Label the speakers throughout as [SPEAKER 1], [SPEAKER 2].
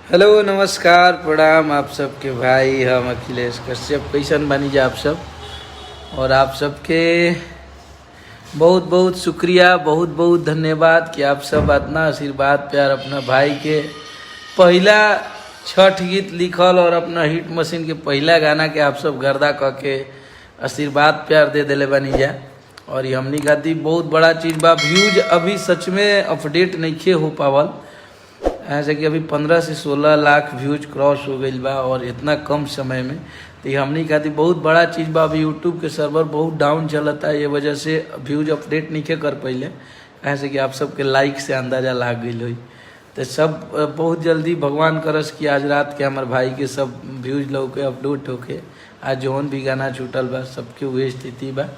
[SPEAKER 1] Hello नमस्कार प्रणाम आप सबके भाई। हम अखिलेश कश्यप कैसन बानी जा आप सब। और आप सबके बहुत बहुत शुक्रिया, बहुत बहुत धन्यवाद कि आप सब इतना आशीर्वाद प्यार अपना भाई के पहला छठ गीत लिखल और अपना हिट मशीन के पहला गाना के आप सब गर्दा कह के आशीर्वाद प्यार दे दिले बानी जा। और ये हमनी खातिर बहुत बड़ा चीज़ बा। व्यूज अभी सच में अपडेट नहीं हो पावल, ऐसे कि अभी 15 से 16 लाख व्यूज क्रॉस हो गई बा और इतना कम समय में। तो ये हमनी खातिर बहुत बड़ा चीज़ बा। अभी यूट्यूब के सर्वर बहुत डाउन चलता है, ये वजह से व्यूज अपडेट नहीं कर पहले, ऐसे कि आप सबके लाइक से अंदाज़ा लाग गई हुई। तो सब बहुत जल्दी भगवान करस कि आज रात के हमारे भाई के सब व्यूज लोग के अपडेट होके आज जौन भी गाना छूटल बा सबके वही स्थिति बा।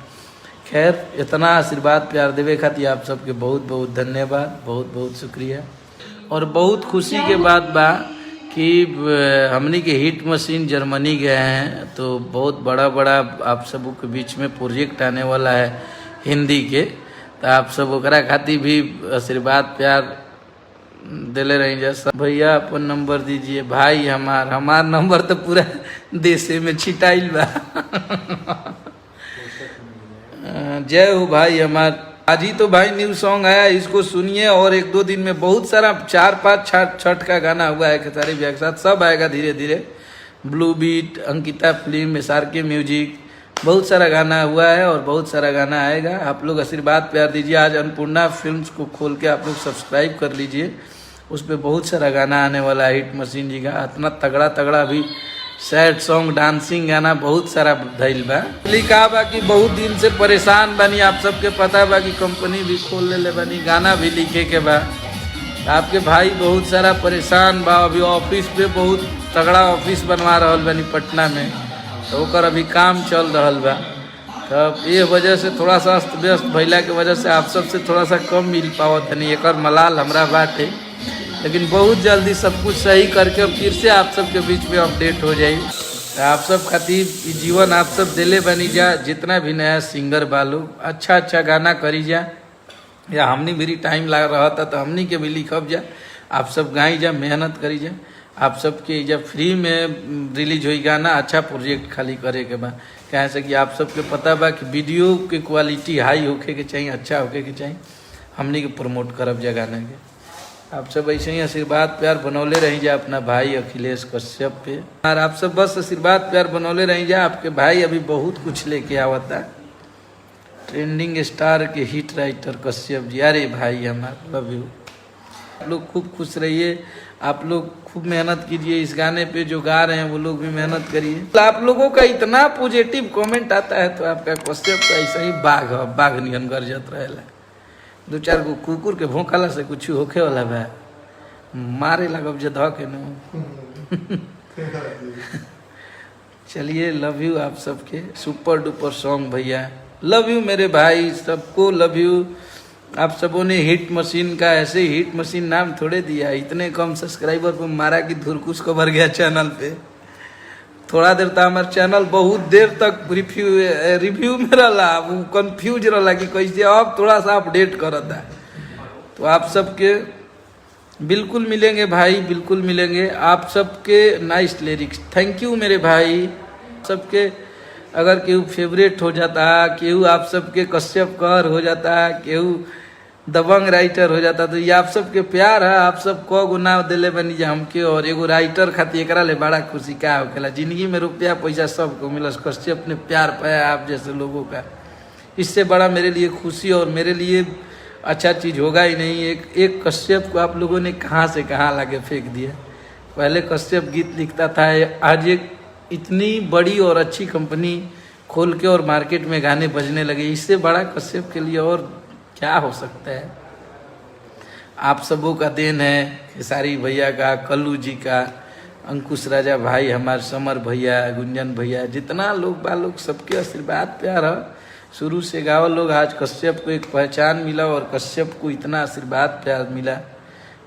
[SPEAKER 1] खैर इतना आशीर्वाद प्यार देवे खातिर आप सबके बहुत बहुत धन्यवाद, बहुत बहुत शुक्रिया। और बहुत खुशी के बात बा कि हमनी के हिट मशीन जर्मनी गए हैं, तो बहुत बड़ा बड़ा आप सब के बीच में प्रोजेक्ट आने वाला है हिंदी के। तो आप सब ओकरा खातिर भी आशीर्वाद प्यार दिले रही जा। सब भैया अपन नंबर दीजिए भाई। हमार नंबर तो पूरा देशे में छिटाइल बा। जय हो भाई हमार। आज ही तो भाई न्यू सॉन्ग आया, इसको सुनिए। और एक दो दिन में बहुत सारा 4-5 छठ का गाना हुआ है खेसारी भैया के साथ, सब आएगा धीरे धीरे। Blue beat, Ankita film, SRK music, बहुत सारा गाना हुआ है और बहुत सारा गाना आएगा। आप लोग आशीर्वाद प्यार दीजिए। आज अन्नपूर्णा फिल्म्स को खोल के आप लोग सब्सक्राइब कर लीजिए, उस पर बहुत सारा गाना आने वाला है हिट मशीन जी का। इतना तगड़ा तगड़ा भी सैड सॉन्ग, डांसिंग गाना बहुत सारा धैल बा। कहा बा कि बहुत दिन से परेशान बानी, आप सबके पता बा कि कंपनी भी खोल ले बानी, गाना भी लिखे के बा। आपके भाई बहुत सारा परेशान बा। अभी ऑफिस पे बहुत तगड़ा ऑफिस बनवा रहल बानी पटना में, तो ओकर अभी काम चल रहल बा। तब ये वजह से थोड़ा सा अस्त व्यस्त भैला के वजह से आप सबसे थोड़ा सा कम मिल पावत नहीं, एक मलाल हमरा बाटे। लेकिन बहुत जल्दी सब कुछ सही करके फिर से आप सबके बीच में अपडेट हो जाए। आप सब खातिर जीवन आप सब दिले बनी जा। जितना भी नया सिंगर बालो अच्छा अच्छा गाना करी जा, या हमनी भी टाइम लग रहा था तो हमनी के भी लिखब जा। आप सब गाई जा, मेहनत करी जा। आप सबके जब फ्री में रिलीज हुई गाना, अच्छा प्रोजेक्ट खाली करे के बा। कहे से कि आप सबके पता बा कि वीडियो के क्वालिटी हाई होके के चाहिए, अच्छा होके के चाहिए। हमनी के प्रमोट करब जा गाना के। आप सब ऐसे ही आशीर्वाद प्यार बनौले रही जा अपना भाई अखिलेश कश्यप पे। और आप सब बस आशीर्वाद प्यार बनौले रही जा। आपके भाई अभी बहुत कुछ लेके आवता। ट्रेंडिंग स्टार के हिट राइटर कश्यप जी, अरे भाई हमारा लव यू। आप लोग खूब खुश रहिए, आप लोग खूब मेहनत कीजिए। इस गाने पे जो गा रहे हैं वो लोग भी मेहनत करिए। आप लोगों का इतना पॉजिटिव कमेंट आता है तो आपका कश्यप तो ऐसा ही बाघ नियन गरजत रहेला। 2-4 गो कुकुर के भौंकला से कुछ होखे वाला बा, मारे लगब जे धके न। चलिए लव यू आप सबके। सुपर डुपर सॉन्ग भैया, लव यू मेरे भाई, सबको लव यू। आप सबों ने हिट मशीन का ऐसे हिट मशीन नाम थोड़े दिया। इतने कम सब्सक्राइबर पे मारा कि धुरकुस को भर गया चैनल पे। थोड़ा देर तक हमारे चैनल बहुत देर तक रिव्यू में रहा, वो कंफ्यूज रहा कि कैसे अब थोड़ा सा अपडेट करता है। तो आप सबके बिल्कुल मिलेंगे भाई, बिल्कुल मिलेंगे। आप सबके नाइस लिरिक्स, थैंक यू मेरे भाई सबके। अगर केहू फेवरेट हो जाता, केहू आप सबके कश्यप कर हो जाता, केहू दबंग राइटर हो जाता, तो ये आप सबके प्यार है। आप सब को गुना दिले बनी जा हमके। और एगो राइटर खातिर एकरा ले बड़ा खुशी का होखेला। जिंदगी में रुपया पैसा सबको मिलस, कश्यप ने प्यार पाया आप जैसे लोगों का। इससे बड़ा मेरे लिए खुशी और मेरे लिए अच्छा चीज़ होगा ही नहीं। एक कश्यप को आप लोगों ने कहाँ से कहाँ लाके फेंक दिया। पहले कश्यप गीत लिखता था, आज एक इतनी बड़ी और अच्छी कंपनी खोल के और मार्केट में गाने बजने लगे। इससे बड़ा कश्यप के लिए और क्या हो सकता है। आप सबों का देन है, खेसारी भैया का, कल्लू जी का, अंकुश राजा भाई, हमारे समर भैया, गुंजन भैया, जितना लोग बा लोग सबके आशीर्वाद प्यार है। शुरू से गाँव लोग, आज कश्यप को एक पहचान मिला और कश्यप को इतना आशीर्वाद प्यार मिला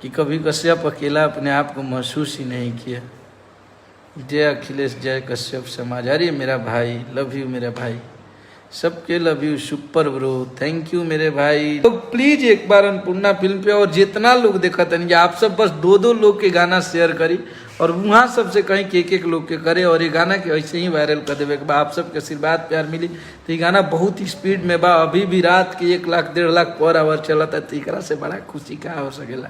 [SPEAKER 1] कि कभी कश्यप अकेला अपने आप को महसूस ही नहीं किया। जय अखिलेश, जय कश्यप समाज। अरे मेरा भाई, लव यू मेरा भाई। सबके love you, super bro, thank you मेरे भाई। तो प्लीज एक बार अन्नपूर्णा फिल्म पे और जितना लोग देखा नहीं आप सब बस 2-2 लोग के गाना शेयर करी और वहाँ सबसे कहीं के एक लोग के करे और ये गाना के ऐसे ही वायरल कर देवे। आप सबके आशीर्वाद प्यार मिली तो ये गाना बहुत ही स्पीड में बा, अभी भी रात के 1 लाख 1.5 लाख पर आवर चलता है। तो एकरा से बड़ा खुशी का हो सकेला।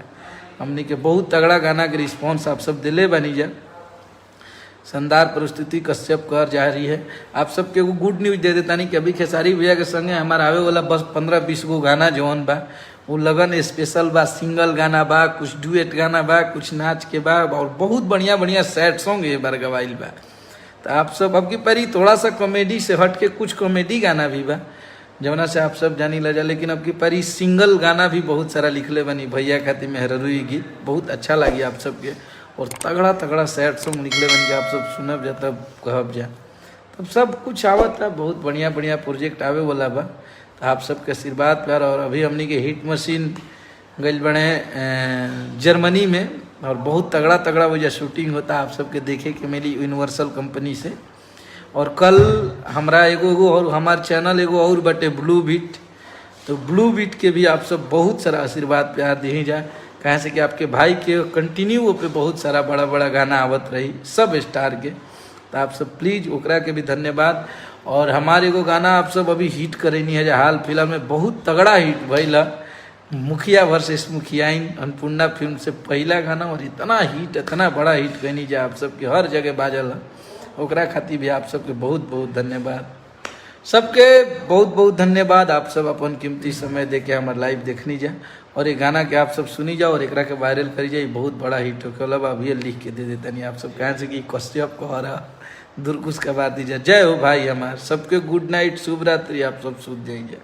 [SPEAKER 1] हमने के बहुत तगड़ा गाना के रिस्पॉन्स आप सब दिले बनी जा। शानदार प्रस्तुति कश्यप कर जा रही है। आप सबके वो गुड न्यूज दे देता नहीं कि अभी खेसारी भैया के संगे हमारा आवे वाला बस 15-20 गो गाना जौन बा वो लगन स्पेशल बा, सिंगल गाना बा, कुछ डुएट गाना बा, कुछ नाच के बा और बहुत बढ़िया बढ़िया सैड सॉन्ग ये बार गवाइल बा। तो आप सब अब की परी थोड़ा सा कॉमेडी से हट के कुछ कॉमेडी गाना भी बा जवना से आप सब जानी लजा। लेकिन अब की परी सिंगल गाना भी बहुत सारा लिखले बनी भैया खातिर मेहरुई गीत बहुत अच्छा लगी आप सबके और तगड़ा तगड़ा सैड सॉन्ग निकले बन के आप सब सुनब जा तब कहब जा तब सब कुछ आवत है। बहुत बढ़िया बढ़िया प्रोजेक्ट आवे वाला बा। तो आप सबके आशीर्वाद प्यार और अभी हमनी के हिट मशीन गई बने जर्मनी में और बहुत तगड़ा तगड़ा वजह शूटिंग होता है। आप सबके देखे के मिली यूनिवर्सल कंपनी से। और कल हमारा एगो और हमार चैनल एगो और बटे ब्लू बीट, तो ब्लू बीट के भी आप सब बहुत सारा आशीर्वाद प्यार दी जाए कहाँ से कि आपके भाई के कंटिन्यू वो पे बहुत सारा बड़ा बड़ा गाना आवत रही सब स्टार के। तो आप सब प्लीज़ ओकरा के भी धन्यवाद। और हमारे एगो गाना आप सब अभी हिट करेनी है जो हाल फिलहाल में बहुत तगड़ा हिट भइला, मुखिया वर्सेस मुखियाइन, अन्नपूर्णा फिल्म से पहला गाना और इतना हिट इतना बड़ा हिट कहनी जो आप सबके हर जगह बाजल है। ओकरा खातिर भी आप सबके बहुत बहुत धन्यवाद। सबके बहुत बहुत धन्यवाद। आप सब अपन कीमती समय दे के हमारे लाइव देखनी जा और ये गाना के आप सब सुनी जाओ और एकरा के वायरल करी जाए। बहुत बड़ा हिट हो अभी लिख के दे देता नहीं आप सब कहाँ से कि कश्यप को हरा दुर्कुश का बात दीजिए। जय हो भाई हमार सबके गुड नाइट शुभ रात्रि। आप सब सूझ जाइए।